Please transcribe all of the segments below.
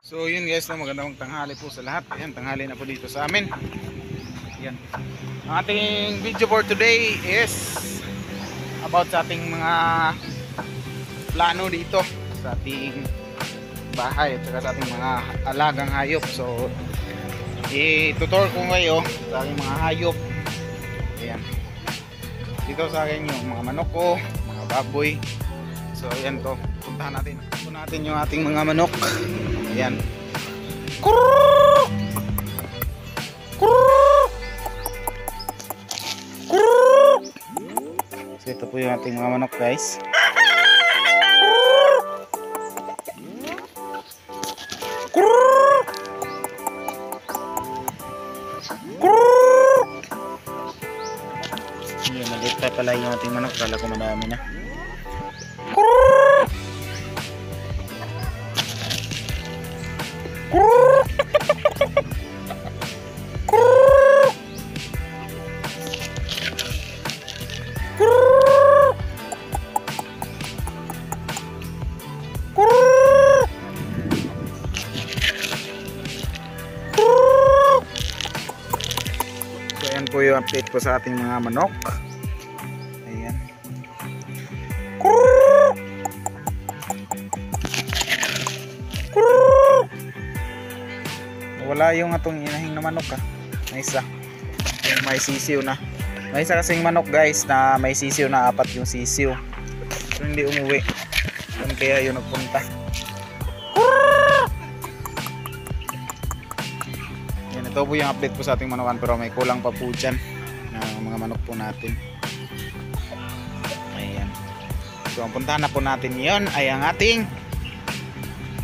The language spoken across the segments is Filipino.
So yun guys, magandang tanghali po sa lahat. Ayan, tanghali na po dito sa amin. Ayan. Ang ating video for today is about sa ating mga plano dito sa ating bahay at saka sa ating mga alagang hayop. So i-tutor ko ngayon sa aking mga hayop. Ayan. Dito sa akin yung mga manok ko, mga baboy. So ayan to, puntahan natin. Puntahan natin yung ating mga manok. Ayan. So ito po yung ating mga manok guys. Ayan, maliit pa pala yung ating manok. Kala ko madami na. So ayan po yung update ko sa ating mga manok. Ayan. Wala yung atong inahing na manok May isa. May sisiw na. May isa kasing manok guys na may sisiw na, 4 yung sisiw. So hindi umuwi. Kaya yun nagpunta. Yan, ito po yung update po sa ating manokan, pero may kulang pa po dyan na mga manok po natin. Ayan. So ang puntahan na po natin yon ay ang ating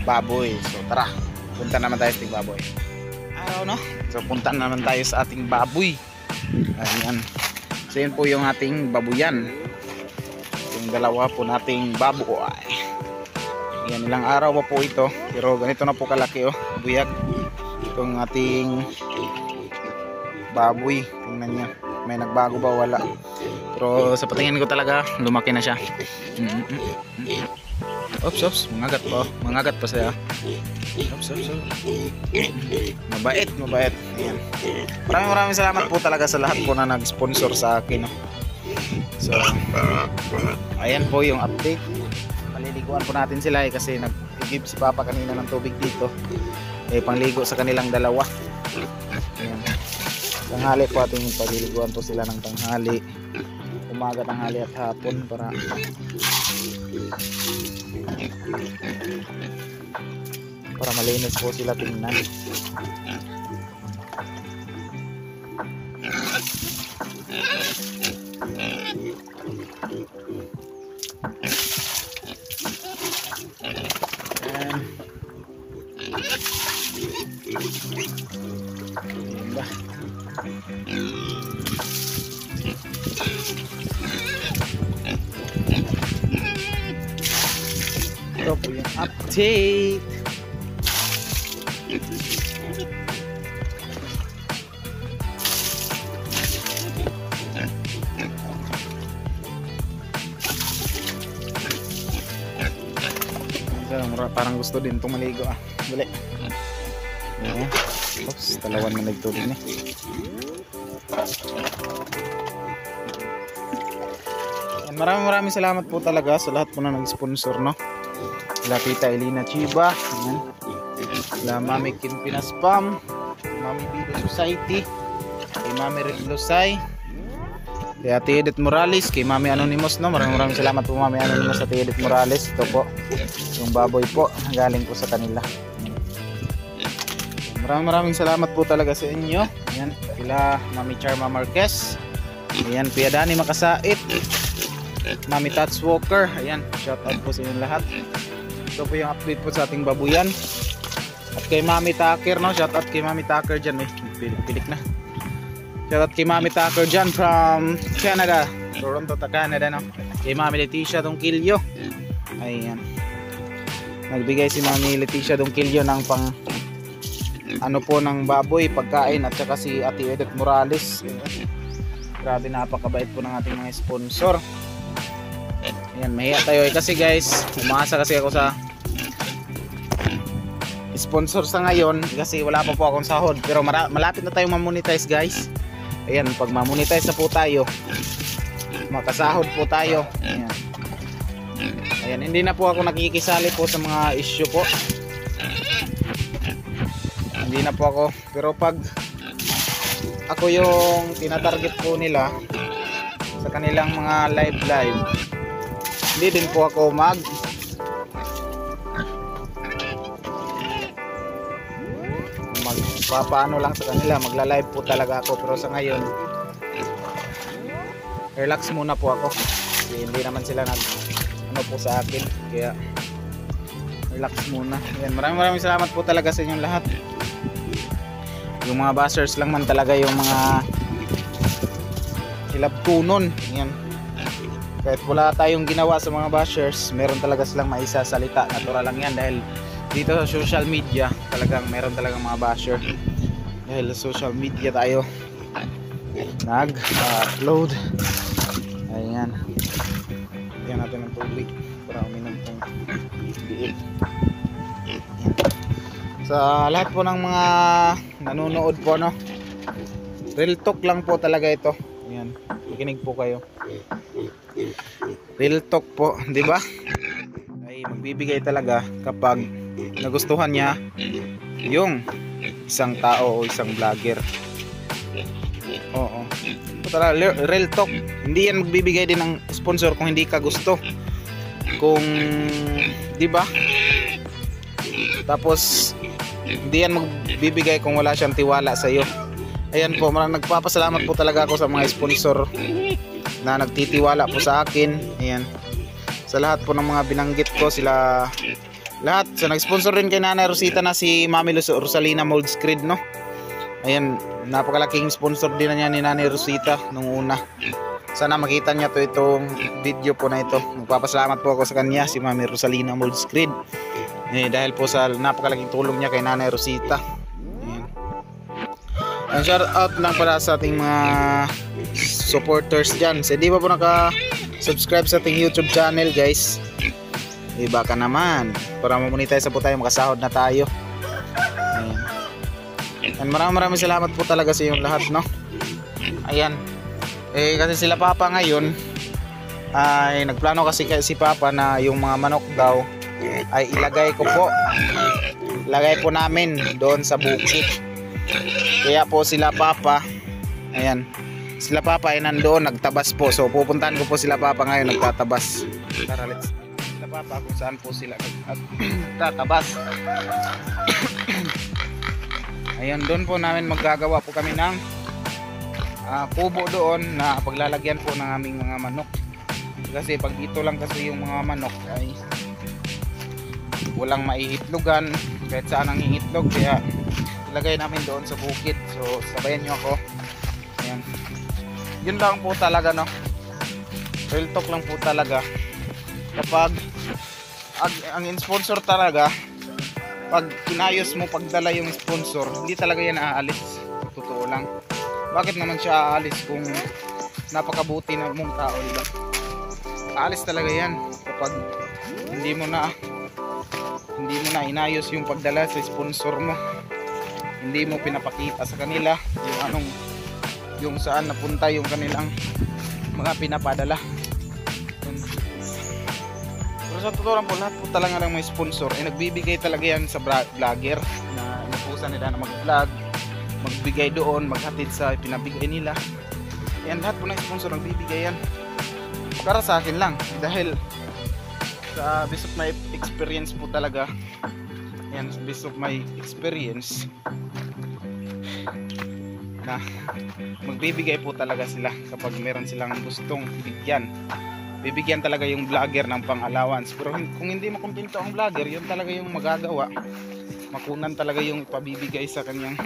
baboy. So tara, punta naman tayo sa ating baboy. Araw no? So punta naman tayo sa ating baboy. Ayan. So yun po yung ating babuyan. Yung dalawa po nating baboy. Ayan, ilang araw pa po ito. Pero ganito na po kalaki buyag. Itong ating baboy. Tingnan nyo. May nagbago ba? Wala. Pero sa patingin ko talaga lumaki na siya. Ops, mangagat pa. Mangagat pa siya. Ops. Mabait. Ayan. Maraming salamat po talaga sa lahat po na nag-sponsor sa akin. So, ayan po yung update. Paliliguan po natin sila kasi nag-give si Papa kanina ng tubig dito. Pangligo sa kanilang dalawa. Ayan. Tanghali po ating paliliguan po sila ng tanghali. Umaga, tanghali at hapon para malinis po sila tingnan. Ito po yung update. Parang gusto din itong maligo Dali. Oops, talawan na nagtubig na. Maraming salamat po talaga sa lahat po na nag-sponsor Sila Tita Elena Chiba, sila Mami Kim Pinaspam, Mami Bido Society, kay Mami Rick Lusay, kay Ate Edith Morales, kay Mami Anonymous Maraming salamat po Mami Anonymous at Ate Edith Morales. Ito po yung baboy po, galing po sa kanila. Maraming salamat po talaga sa inyo. Ayan, kila Mami Charma Marquez, ayan, Pia Dani Makasait, Mami Tats Walker, ayan, shout out po sa inyo lahat. Ito po yung update po sa ating babuyan. At kay Mami Tucker, shout out kay Mami Tucker dyan, pilik na. Shout out kay Mami Tucker dyan from Canada, Toronto ta Canada Kay Mami Leticia Dongkilyo, ayan, nagbigay si Mami Leticia Dongkilyo ng pang ng baboy, pagkain, at saka si Ate Edith Morales. Grabe, napakabait po ng ating mga sponsor. Ayan, mahiya tayo kasi guys, umasa kasi ako sa sponsor sa ngayon kasi wala pa po akong sahod, pero malapit na tayong ma-monetize guys. Ayan, pag ma-monetize na po tayo, makasahod po tayo. Ayan. Ayan, hindi na po ako nakikisali po sa mga issue po. Hindi na po ako, pero pag ako yung tinatarget po nila sa kanilang mga live, hindi din po ako magpapaano lang sa kanila, magla-live po talaga ako. Pero sa ngayon, relax muna po ako kasi hindi naman sila ano po sa akin, kaya relax muna. Ayan, maraming salamat po talaga sa inyong lahat. Yung mga bashers lang man talaga yung mga hilabtunon. Ayan, kahit wala tayong ginawa sa mga bashers, meron talaga silang maisasalita. Natural lang yan dahil dito sa social media talagang meron talagang mga basher. Dahil sa social media tayo nag-upload. Ayan, bigyan natin ng tubig para uminom tong biik. Sa lahat po ng mga nanonood po, no, real talk lang po talaga ito. Ayan, makinig po kayo. Real talk po, di ba? Ay magbibigay talaga kapag nagustuhan niya yung isang tao o isang vlogger. Oo, ito talaga real talk. Hindi yan magbibigay din ng sponsor kung hindi ka gusto. Kung, di ba? Tapos hindi yan magbibigay kung wala siyang tiwala sa iyo. Ayan po, maraming nagpapasalamat po talaga ako sa mga sponsor na nagtitiwala po sa akin. Ayan, sa lahat po ng mga binanggit ko, sila lahat. So nag-sponsor rin kay Nanay Rosita na si Mami Rosalina Molds Creed, no. Ayan, napakalaking sponsor din na niya ni Nanay Rosita nung una. Sana makita niya to itong video po na ito. Magpapasalamat po ako sa kanya, si Mami Rosalina Molds Creed. Dahil po sa napakalaking tulong niya kay Nanay Rosita. Ayan, shout out lang pala sa ating mga supporters dyan. So di ba po naka-subscribe sa ating YouTube channel guys, iba ka naman para mamonetize po tayo, makasahod na tayo. Ayan, maraming salamat po talaga sa inyong lahat, no. Ayan, kasi sila Papa ngayon ay nagplano kasi si Papa na yung mga manok daw ay ilagay po namin doon sa bukid. Kaya po sila Papa, ayan, sila Papa ay nandoon nagtabas po. So pupuntahan ko po sila Papa ngayon nagtatabas. Tara, let's sila Papa kung saan po sila nagtatabas. Ayan, doon po namin maggagawa po kami ng kubo doon na paglalagyan po ng aming mga manok. Kasi pag dito lang kasi yung mga manok ay walang maiitlogan kahit saan ang iitlog, kaya ilagay namin doon sa bukid. So sabayan nyo ako. Ayan, yun lang po talaga, no. Real talk lang po talaga. Kapag ang sponsor talaga, pag inayos mo pagdala yung sponsor, hindi talaga yan aalis. Totoo lang. Bakit naman siya aalis kung napakabuti na mong tao, diba? Aalis talaga yan kapag hindi mo na inayos yung pagdala sa sponsor mo. Hindi mo pinapakita sa kanila yung saan napunta yung kanilang mga pinapadala. Pero sa totoo lang po, lahat po talaga ng may sponsor ay nagbibigay talaga yan sa vlogger na inupusan nila na mag-vlog, magbigay doon, maghatid sa pinabigay nila. Yan, lahat po ng sponsor nagbibigay yan para sa akin lang, dahil sa based of my experience po talaga. Yan, based of my experience na magbibigay po talaga sila kapag meron silang gustong bibigyan talaga yung vlogger ng pang-allowance. Pero kung hindi makumpleto ang vlogger, yun talaga yung magagawa, makunan talaga yung ipabibigay sa kanyang,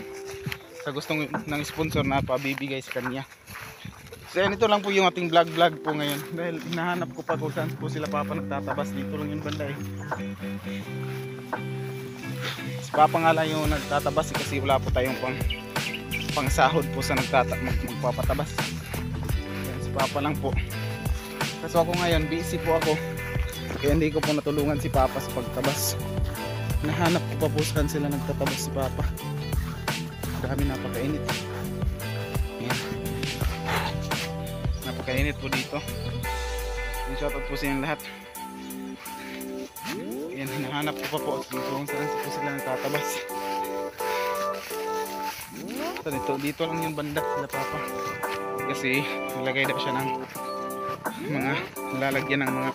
sa gustong ng sponsor na pabibigay sa kanya. So yan, ito lang po yung ating vlog po ngayon, dahil hinahanap ko pa kung saan po sila Papa nagtatabas. Dito lang yung banda si Papa nga lang yung nagtatabas kasi wala po tayong pang sahod po sa magpapatabas. Yan, si Papa lang po. Kaso ako ngayon busy po ako, kaya hindi ko po natulungan si Papa sa pagtabas. Nahanap ko pa po saan sila nagtatabas si Papa. Dami, napakainit. Ayan. Napakainit po dito. Shoutout po sa inyong lahat. Ayan, hinahanap ko pa po kung saan po sila nagtatabas. Dito lang yung banda sila Papa. Kasi nilagay daw siya ng mga lalagyan ng mga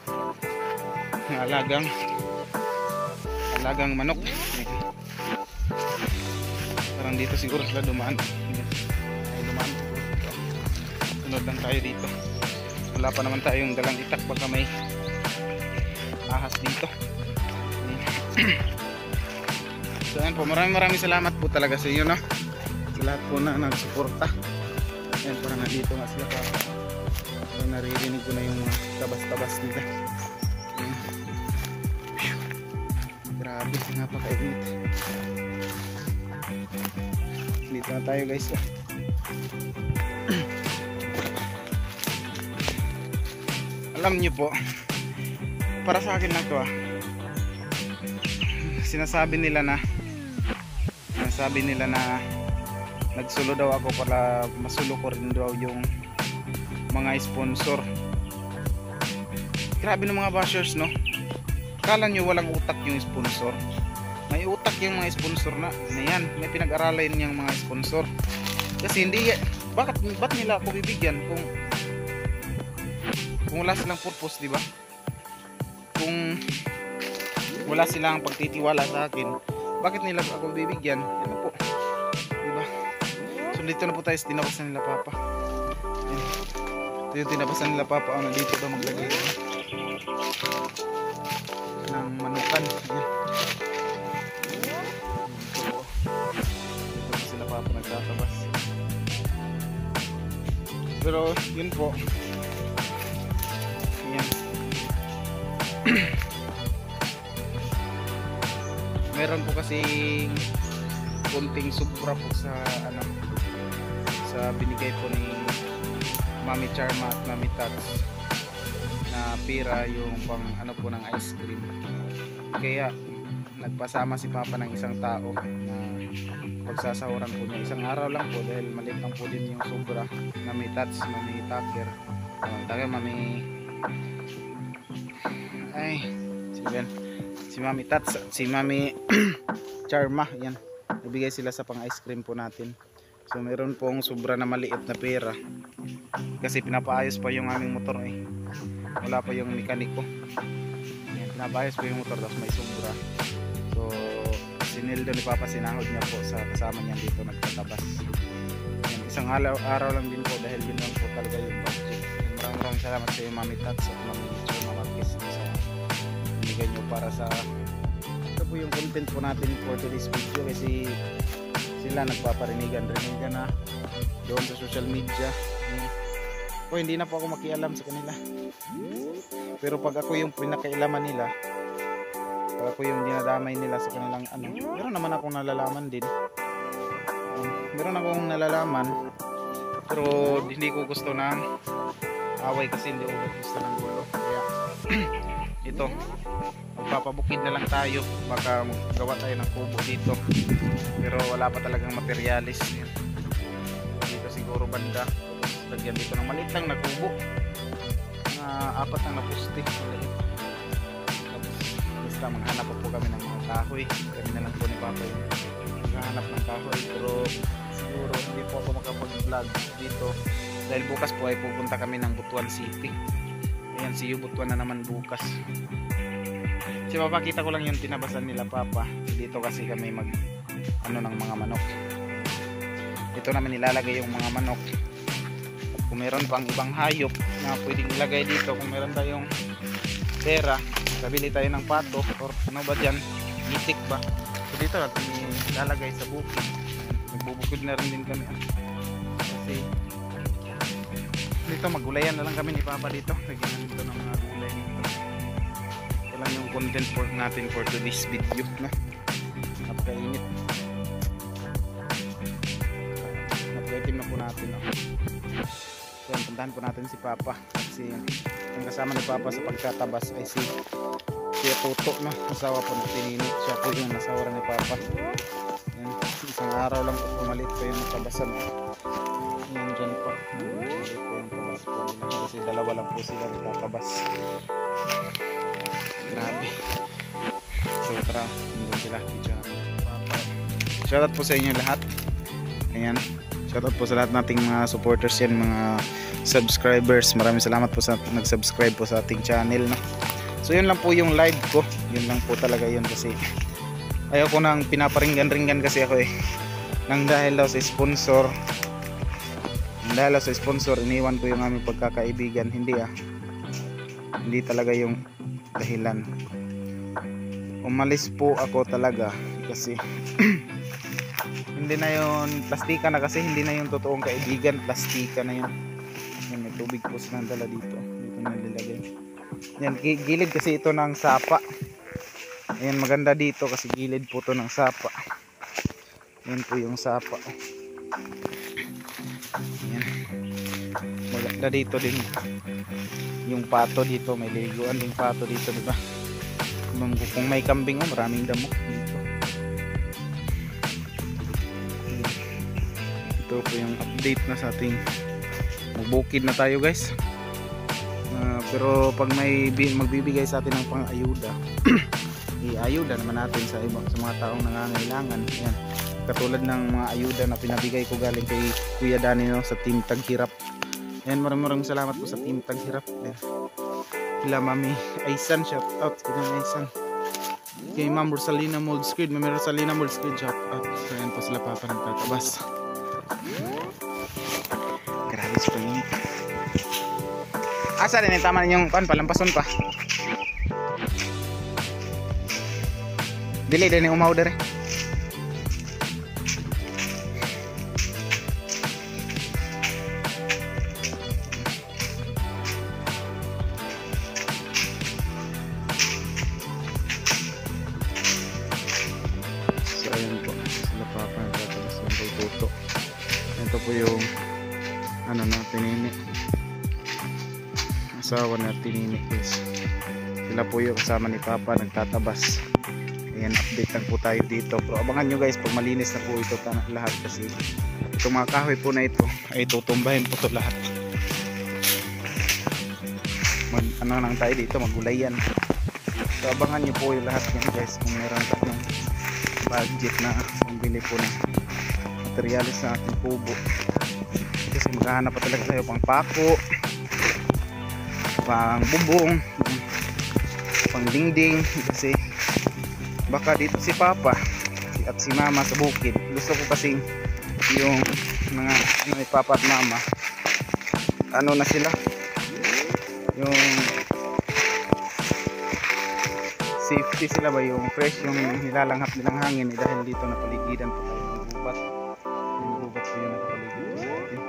alagang manok. Parang dito siguro sila dumaan. Ay, dumaan. Sunod lang tayo dito. Wala pa naman tayong dalang itak, baka may ahas dito. So ayan po, maraming salamat po talaga sa inyo, no? Sa lahat po na nagsuporta. Ayan, parang nandito nga sila pa. Parang naririnig ko na yung mga tabas-tabas nila. Ayan. Grabe, napakainit. Dito na tayo guys. Alam nyo po, para sa akin lang to sinasabi nila na nagsulo daw ako para masulo ko rin daw yung mga sponsor. Grabe ng mga bashers, no? Kala nyo walang utak yung sponsor? May utak yung mga sponsor na yan. May pinag-aralan yung mga sponsor. Kasi hindi, ba't nila ako bibigyan kung wala silang purpose, di ba? Kung wala silang pagtitiwala sa akin, bakit nila ako bibigyan? Ano po? Di ba? So dito na po tayo sa tinabasan nila Papa. Ito yung tinabasan nila Papa. Ano dito daw maglagay ng manukan. Dito sila Papa nagtatabas. Pero yun po. Ayan. Meron po kasi konting sobra po sa sa binigay po ni Mami Charma at Mami Tats na pira yung pang po ng ice cream. Kaya nagpasama si Papa ng isang tao na pagsasahuran po niya. Isang araw lang po dahil maliit lang po din yung sobra. Mami Tats, Mami Tucker, Mami si Mami Tats at si Mami Charma. Yan, nabigay sila sa pang ice cream po natin. So meron pong sobra na maliit na pera kasi pinapaayos pa yung aming motor wala pa yung mekaniko. Yan, pinapaayos pa yung motor tapos may sobra. So sinildo ni Papa, sinahod niya po sa kasama niya dito nagtatabas. Yan, isang araw lang din po dahil yun lang po talaga yung budget. Maraming salamat sa iyo Mami Tats at Mami Choma Marquez sa binigay nyo para sa ito po yung content po natin for today's video kasi sila nagpaparinigan na doon sa social media. Hindi na po ako makialam sa kanila, pero pag ako yung pinakailaman nila, pag ako yung dinadamay nila sa kanilang meron naman akong nalalaman din. Meron akong nalalaman pero hindi ko gusto ng away kasi hindi ko gusto ng gulo. Kaya ito, magpapabukid na lang tayo, baka gawa tayo ng kubo dito pero wala pa talagang materialis. Dito siguro banda lagyan dito ng maliit lang na kubo na apat lang na poste maliit. Tapos basta maghanap po kami ng mga kahoy. Kami na lang po ni Papa yung maghanap ng kahoy, pero siguro hindi po ako makapag vlog dito dahil bukas po ay pupunta kami ng Butuan City. Ayan, see you Butuan na naman bukas. Kasi papakita ko lang yung tinabasan nila Papa. Dito kasi kami mag ng mga manok. Dito namin nilalagay yung mga manok. At kung meron pang ibang hayop na pwedeng ilagay dito, kung meron tayong pera, kabili tayo ng pato or ano ba dyan, itik ba. So dito natin nilalagay sa bukid. Nagbubukid na rin din kami. Kasi dito magulayan na lang kami ni Papa dito. Lagyan dito ng mga gulay. Ito lang yung content for natin for today's video na. Napakainit. Napakaitim na po natin. So puntahan po natin si Papa. Kasi yung kasama ni Papa sa pagkatabas ay si Kuya Toto, no? Asawa po ng Tinini. Siya po yung asawa ni Papa. Yan. Isang araw lang po pumalit po yung nakabasan. Yan dyan po. Pumalit po yung kabas po nila. Kasi dalawa lang po sila nagkakabas. Grabe. So tara, hindi sila. Shoutout po sa inyo lahat. Ayan. Shoutout po sa lahat nating mga supporters yan, mga subscribers. Maraming salamat po sa nag-subscribe po sa ating channel, no? So yun lang po yung live ko. Yun lang po talaga yun kasi ayaw ko nang pinaparinggan-ringgan kasi ako eh. Nang dahil daw sa sponsor. Nang dahil daw sa sponsor, iniwan ko yung aming pagkakaibigan. Hindi ah. Hindi talaga yung dahilan. Umalis po ako talaga kasi hindi na yun plastika na, kasi hindi na yung totoong kaibigan, plastika na yun. Yan, may tubig po silang dala dito. Dito na nilagay. Yan, gilid kasi ito ng sapa. Ayan, maganda dito kasi gilid po ito ng sapa. Yan po yung sapa. Yan. Maganda dito din yung pato dito, may liguan din pato dito, diba? Kung may kambing, oh, maraming damo dito. Ito po yung update na sa ating magbukid na tayo, guys. Pero pag may magbibigay sa atin ng pang-ayuda, i-ayuda naman natin sa mga taong nangangailangan. Yan. Katulad ng mga ayuda na pinabigay ko galing kay Kuya Danny, no, sa Team Taghirap. Yan, maraming salamat po sa Team Taghirap. Kila Mami Aisan, shout out kila Aisan. Kay Ma'am Rosalina Moldsquid, Ma'am Rosalina Moldsquid, shout out. So yan po sila Papa ng tatabas. Grabe sa pangit. Asa rin yung tama ninyong palampason pa. Dili din yung umaw dere. So ayun po, sila Papa ng tatabas ng Toto. Ito po yung ano na Tinini, asawa na Tinini, guys. Sila po yung kasama ni Papa nagtatabas. Ayan, update lang po tayo dito. Pero abangan nyo, guys, pag malinis na po ito lahat, kasi itong mga kahoy po na ito ay tutumbahin po ito lahat. Ano lang tayo dito, magulayan. So abangan nyo po yung lahat yan, guys, kung meron tayong budget na pambili po ng materialis sa ating kubo. Kasi maghahanap pa talaga tayo pang pako, pang bubong, pang dingding, kasi baka dito si Papa at si Mama sa bukid. Gusto ko kasing yung mga ni Papa at Mama, ano na sila, yung safety sila ba, yung fresh yung nilalanghap nilang hangin, dahil dito na paligidan po tayo ng gubat. Yung gubat po yung nakapaligid po sa atin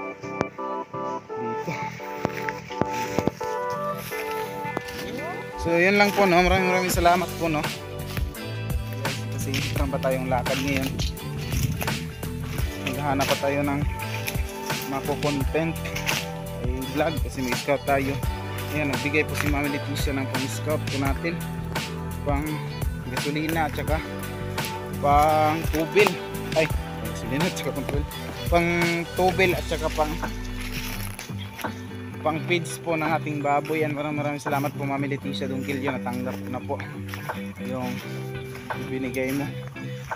dito. So yun lang po, no. Maraming salamat po, no, kasi meron pa tayong lakad ngayon. Maghahanap pa tayo ng mako-content ay vlog, kasi may scout tayo. Ayan, nagbigay po si Mami Leticia ng pang-scout po natin, pang gasolina at saka pang tubil, ay gasolina at saka pang tubil at saka pang feeds po ng ating baboy. Yan, maraming salamat po Mami Leticia Dungkilyo, natanggap na po yung binigay mo.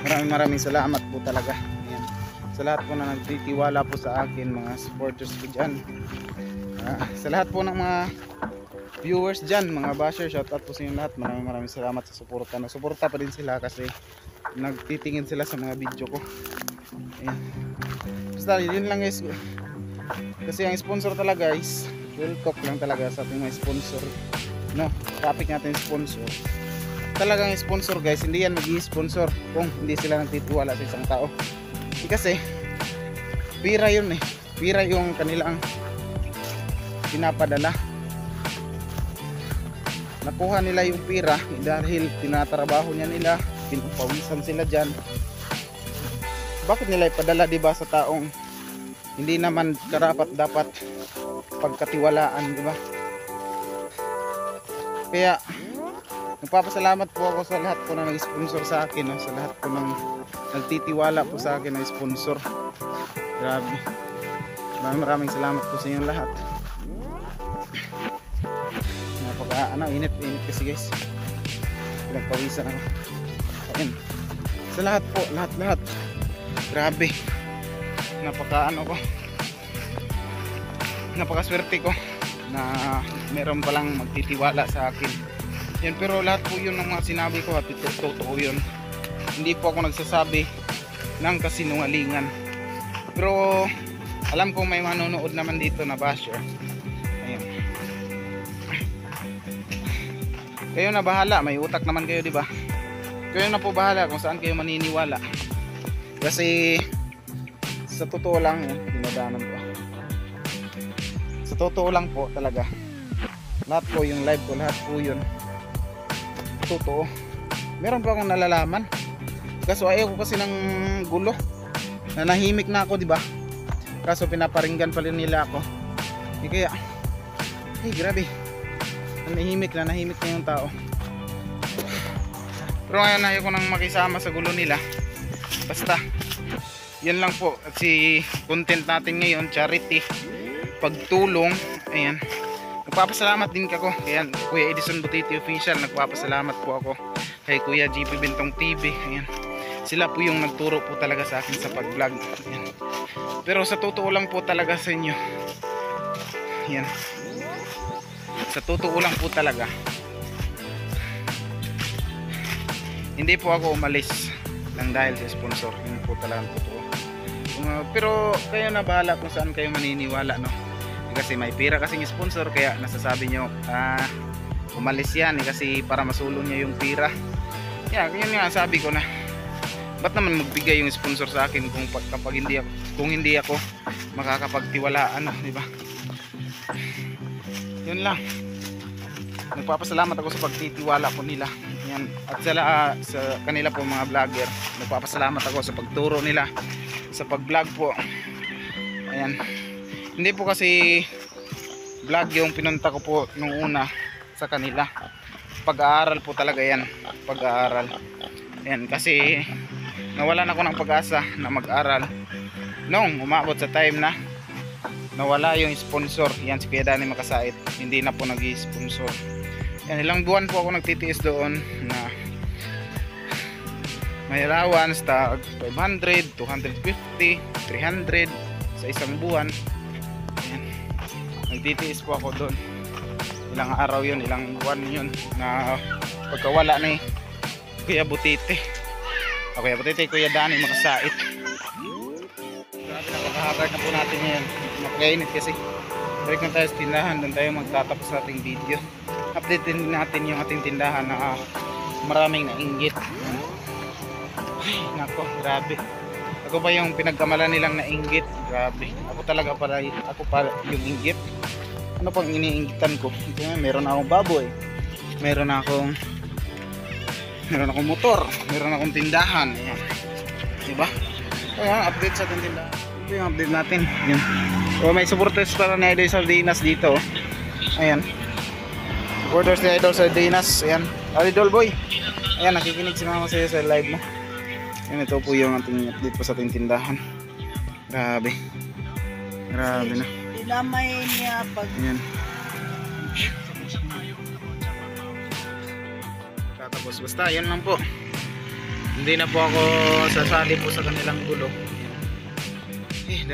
Maraming salamat po talaga. Yan, sa lahat po na nagtitiwala po sa akin, mga supporters ko dyan, sa lahat po ng mga viewers dyan, mga basher, shoutout po sa inyo lahat. Maraming salamat sa suporta. Nasuporta pa din sila kasi nagtitingin sila sa mga video ko. Ayan. Basta yun lang, guys, kasi ang sponsor talaga guys, real talk lang talaga sa ating mga sponsor, no, topic natin sponsor. Talagang sponsor, guys, hindi yan mag-i-sponsor kung hindi sila nagtitiwala sa isang tao. Kasi pira yun eh, pira yung kanilang pinapadala. Nakuha nila yung pira dahil tinatrabaho niya nila, pinapawisan sila dyan. Bakit nila ipadala, diba, sa taong hindi naman karapat dapat pagkatiwalaan, diba? Kaya Nagpapasalamat po ako sa lahat po na nag-sponsor sa akin, no? Sa lahat po ng nagtitiwala po sa akin na sponsor. Grabe. Maraming salamat po sa inyong lahat. Init kasi guys. Pinagpawisan ako. Ayun. Sa lahat po, lahat. Grabe. Napakaswerte ko na meron palang magtitiwala sa akin. Yan, pero lahat po yun ng mga sinabi ko at totoo yun. Hindi po ako nagsasabi ng kasinungalingan. Pero alam kong may manonood naman dito na basher. Ayun. Kayo na bahala, may utak naman kayo, di ba? Kayo na po bahala kung saan kayo maniniwala. Kasi sa totoo lang, dinadaanan ko. Sa totoo lang po talaga. Lahat po yung live ko, lahat po yun totoo. Meron pa akong nalalaman. Kaso ayaw ko kasi ng gulo. Nanahimik na ako, di ba? Kaso pinaparinggan pa rin nila ako. Kaya, grabe. Nahimik na yung tao. Pero ngayon ayaw ko nang makisama sa gulo nila. Basta yan lang po. At si content natin ngayon, charity, pagtulong. Ayan, nagpapasalamat din ako kaya Kuya Edison Butiti Official. Nagpapasalamat po ako kay Kuya GP Bentong TV. Ayan, sila po yung nagturo po talaga sa akin sa pag vlog. Ayan. Pero sa totoo lang po talaga sa inyo, ayan, sa totoo lang po talaga, hindi po ako umalis lang dahil sa sponsor. Yun po talagang totoo. Pero kayo na bahala kung saan kayo maniniwala, no? Kasi may pira kasing sponsor, kaya nasasabi nyo umalis yan kasi para masulong niya yung pira. Yan nga sabi ko na, ba't naman magbigay yung sponsor sa akin kung hindi ako makakapagtiwalaan, no? Diba? Yun lang. Nagpapasalamat ako sa pagtitiwala po nila. Yan. At sa kanila po mga vlogger, nagpapasalamat ako sa pagturo nila sa pag-vlog po. Ayan. Hindi po kasi vlog yung pinunta ko po nung una sa kanila. Pag-aaral po talaga yan. Pag-aaral. Ayan. Kasi nawalan ako ng pag-asa na mag-aral nung umabot sa time na nawala yung sponsor. Yan, si Kuya Danny Makasait, hindi na po nag-sponsor. Yan, ilang buwan po ako nagtitiis doon na may allowance tag 500, 250, 300 sa isang buwan. Yan, nagtitiis po ako doon. Ilang araw yun, ilang buwan yun na pagkawala ni Kuya Butiti. Kuya Butiti, Kuya Danny Makasait. Grabe, napakahagard na po natin ngayon. Napakainit kasi. Balik na tayo sa tindahan, doon tayo magtatapos sa ating video. Update din natin yung ating tindahan na maraming nainggit. Ay, nako, grabe. Ako ba yung pinagkamalan nilang nainggit? Grabe. Ako pa yung inggit. Ano pang iniinggitan ko? Meron akong baboy. Meron akong motor. Meron akong tindahan. Ayan. Diba? Kaya update sa ating tindahan. Ito yung update natin. Ayan. So, may supporters para ni Idol Sardinas dito. Ayan. Supporters ni Idol Sardinas. Ayan. Idol boy. Ayan, nakikinig si mama sa'yo sa live mo. Ayan, ito po yung ating update po sa ating tindahan. Grabe. Grabe na. Dinamay niya pag... Ayan. Tapos basta, yan lang po. Hindi na po ako sasali po sa kanilang gulo.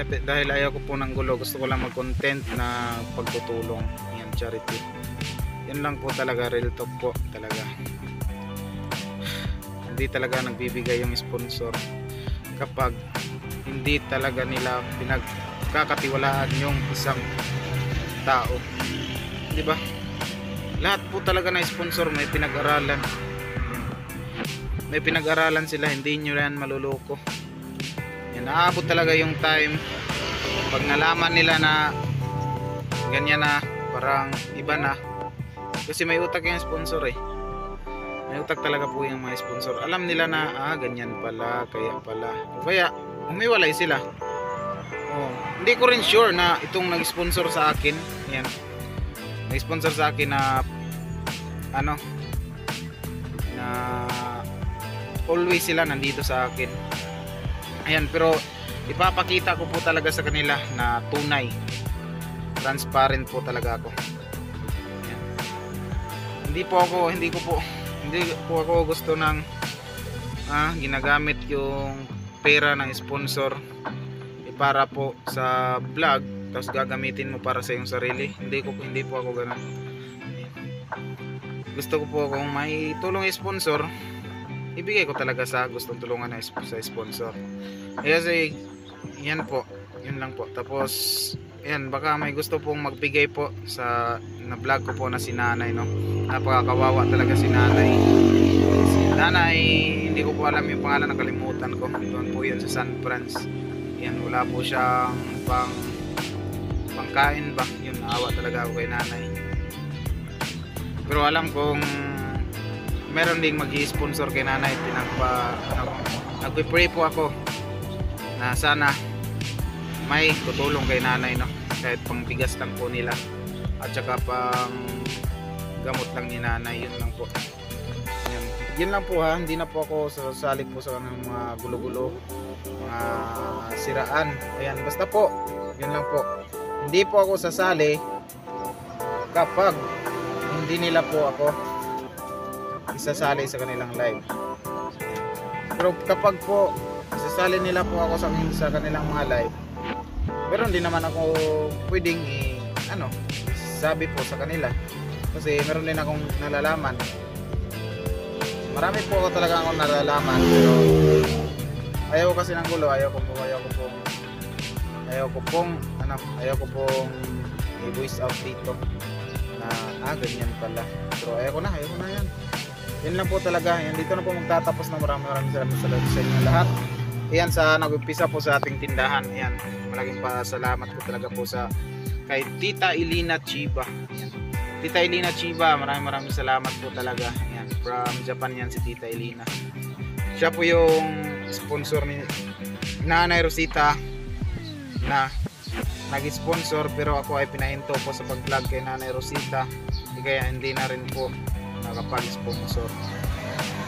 Dahil ayaw ko po ng gulo, gusto ko lang mag-content na pagtutulong. Yan, charity. Yan lang po talaga, real talk po talaga. Hindi talaga nagbibigay yung sponsor kapag hindi talaga nila pinagkakatiwalaan yung isang tao. Di ba? Lahat po talaga na sponsor may pinag-aralan. May pinag-aralan sila, hindi nyo yan maluloko. Yan, naabot talaga yung time pag nalaman nila na ganyan na, parang iba na. Kasi may utak yung sponsor eh. May utak talaga po yung mga sponsor. Alam nila na, ganyan pala, kaya pala. O kaya, umiwalay sila. Hindi ko rin sure na itong nag-sponsor sa akin, yan, nag-sponsor sa akin na na always sila nandito sa akin. Ayan, pero ipapakita ko po talaga sa kanila na tunay, transparent po talaga ako. Ayan. Hindi po ako gusto ng ginagamit yung pera ng sponsor para po sa vlog tapos gagamitin mo para sa iyong sarili. Hindi po ako ganun. Gusto ko po kung may tulong sponsor, ibigay ko talaga sa gustong tulungan sa sponsor. Kasi yan po, yun lang po. Tapos yan, baka may gusto pong magbigay po sa na vlog ko po na si nanay, no? Napakakawawa talaga si nanay. Hindi ko po alam yung pangalan, nakalimutan ko. Doon po yun sa San Franz. Yan, wala po siyang pangkain ba. Yun, naawa talaga ako kay nanay. Pero alam kong meron ding mag-i-sponsor kay nanay. Nagpe-pray po ako na sana may tutulong kay nanay, no? Kahit pang bigas lang po nila at saka pang gamot lang ni nanay. Yun lang po. Yun lang po ha, hindi na po ako sasali po sa mga gulo-gulo, mga siraan. Ayan, basta po, yun lang po. Hindi po ako sasali kapag hindi nila po ako isasali sa kanilang live. Pero kapag po isasali nila po ako sa kanilang mga live, meron din naman ako pwedeng sabi po sa kanila. Kasi meron din akong nalalaman. Marami po ako talaga akong nalalaman, pero ayaw ko kasi ng gulo, ayaw ko pong i-voice out dito na ganyan pala. Pero ayaw ko na yan. Yan lang po talaga. Yan, dito na po magtatapos na. Maraming salamat sa inyo lahat. Ayan, sa nag-umpisa po sa ating tindahan. Ayan, malaking pasalamat po talaga po kay Tita Elina Chiba. Ayan. Tita Elina Chiba, maraming salamat po talaga. Ayan, from Japan yan si Tita Elina. Siya po yung sponsor ni Nanay Rosita na nag-sponsor, pero ako ay pinahinto po sa pag-vlog kay Nanay Rosita, kaya hindi na rin po nakapag-sponsor.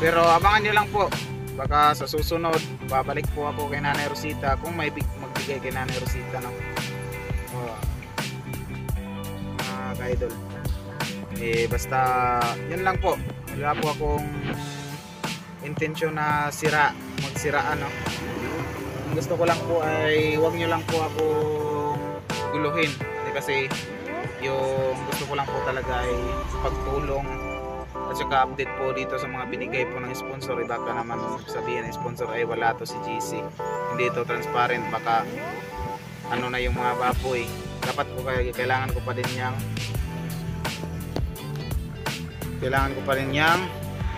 Pero abangan nyo lang po, baka sa susunod babalik po ako kay Nanay Rosita kung may magbigay kay Nanay Rosita ng ka-idol. Basta yun lang po, wala po akong intensyon na magsiraan, no? Ang gusto ko lang po ay huwag nyo lang po ako guluhin, kasi yung gusto ko lang po talaga ay pagtulong at saka update po dito sa mga binigay po ng sponsor. Baka naman sabihin ng sponsor ay wala to si GC, hindi ito transparent, baka ano na yung mga baboy. Dapat po kailangan ko pa din yang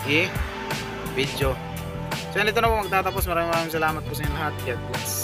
i-video. So dito na po magtatapos. Maraming salamat po sa inyo lahat. God bless.